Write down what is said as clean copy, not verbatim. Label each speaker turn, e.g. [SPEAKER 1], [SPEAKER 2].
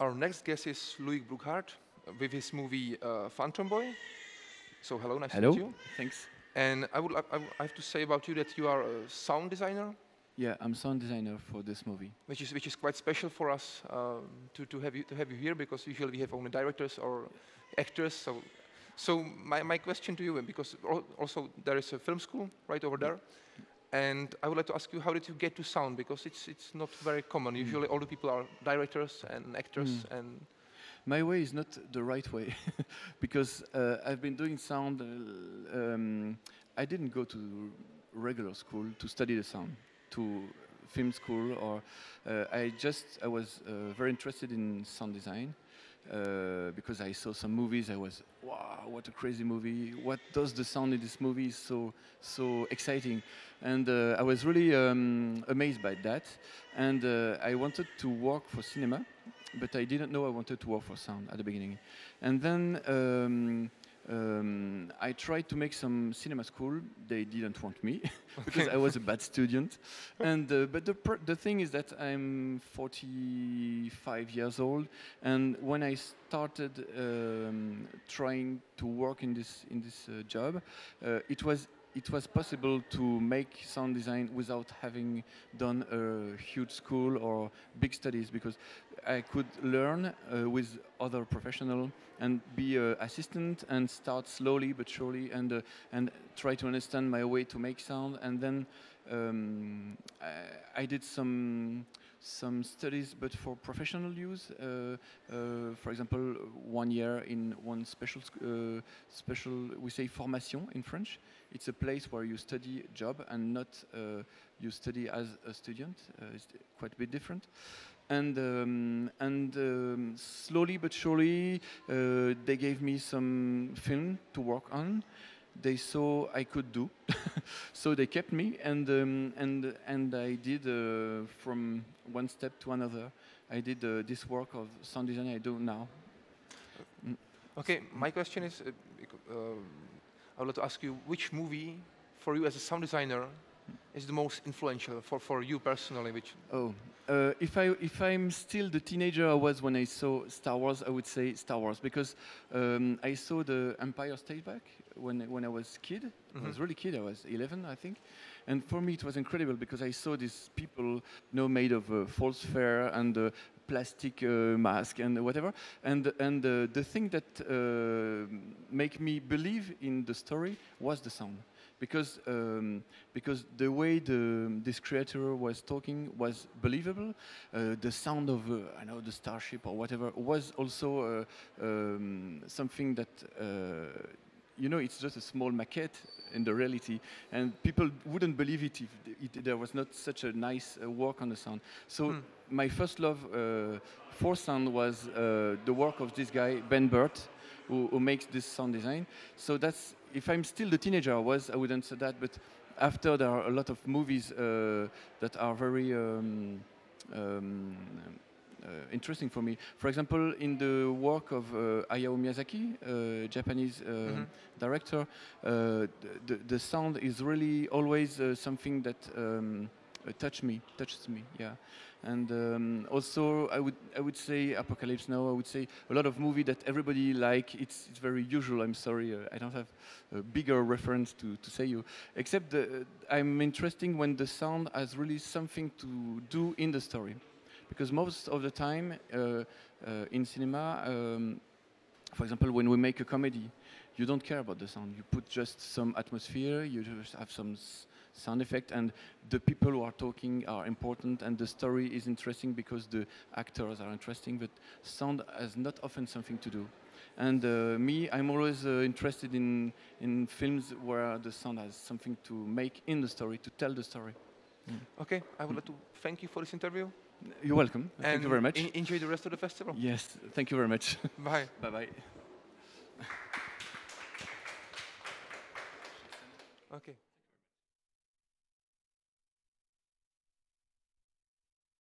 [SPEAKER 1] Our next guest is Loic Burkhardt with his movie Phantom Boy. So hello, nice to meet you.
[SPEAKER 2] Thanks.
[SPEAKER 1] And I have to say about you that you are a sound designer,
[SPEAKER 2] Yeah, I'm sound designer for this movie.
[SPEAKER 1] which is quite special for us to have you here, because usually we have only directors or actors. So my question to you, because also there is a film school right over there, and I would like to ask you, how did you get to sound? Because it's not very common. Usually all the people are directors and actors and.
[SPEAKER 2] My way is not the right way because I've been doing sound. I didn't go to regular school to study the sound, to film school, or I was very interested in sound design because I saw some movies. I was, wow, what a crazy movie! What does the sound in this movie is so exciting, and I was really amazed by that. And I wanted to work for cinema, but I didn't know I wanted to work for sound at the beginning. And then I tried to make some cinema school. They didn't want me because I was a bad student. And but the thing is that I'm 45 years old, and when I started trying to work in this job, it was possible to make sound design without having done a huge school or big studies, because I could learn with other professionals and be an assistant and start slowly but surely and try to understand my way to make sound. And then I did some studies, but for professional use. For example, 1 year in one special, we say formation in French. It's a place where you study a job and not you study as a student. It's quite a bit different. And slowly but surely, they gave me some film to work on. They saw I could do, so they kept me, and I did from one step to another. I did this work of sound design I do now.
[SPEAKER 1] Okay, my question is, I would like to ask you, which movie for you as a sound designer is the most influential for you personally? Which?
[SPEAKER 2] Oh, if I'm still the teenager I was when I saw Star Wars, I would say Star Wars, because I saw the Empire Strikes Back when I was kid. I was really kid. I was 11, I think, and for me it was incredible because I saw these people, made of false fur and plastic mask and whatever. And the thing that make me believe in the story was the sound. Because the way this creator was talking was believable. The sound of the starship or whatever was also something that it's just a small maquette in the reality, and people wouldn't believe it if there was not such a nice work on the sound. So my first love for sound was the work of this guy Ben Burkhardt, who makes this sound design. So that's, if I'm still the teenager I was, I wouldn't say that, but after there are a lot of movies that are very interesting for me. For example, in the work of Hayao Miyazaki, Japanese director, the sound is really always something that touches me. Yeah. And also, I would say Apocalypse Now. I would say a lot of movie that everybody like. It's very usual. I'm sorry, I don't have a bigger reference to say you. Except I'm interested when the sound has really something to do in the story, because most of the time in cinema, for example, when we make a comedy, you don't care about the sound. You put just some atmosphere. You just have some sound effect, and the people who are talking are important, and the story is interesting because the actors are interesting, but sound has not often something to do. And me, I'm always interested in films where the sound has something to make in the story, to tell the story.
[SPEAKER 1] Okay, I would like to thank you for this interview.
[SPEAKER 2] You're welcome. Thank you very much.
[SPEAKER 1] Enjoy the rest of the festival.
[SPEAKER 2] Yes, thank you very much.
[SPEAKER 1] Bye.
[SPEAKER 2] Bye-bye.
[SPEAKER 1] Okay.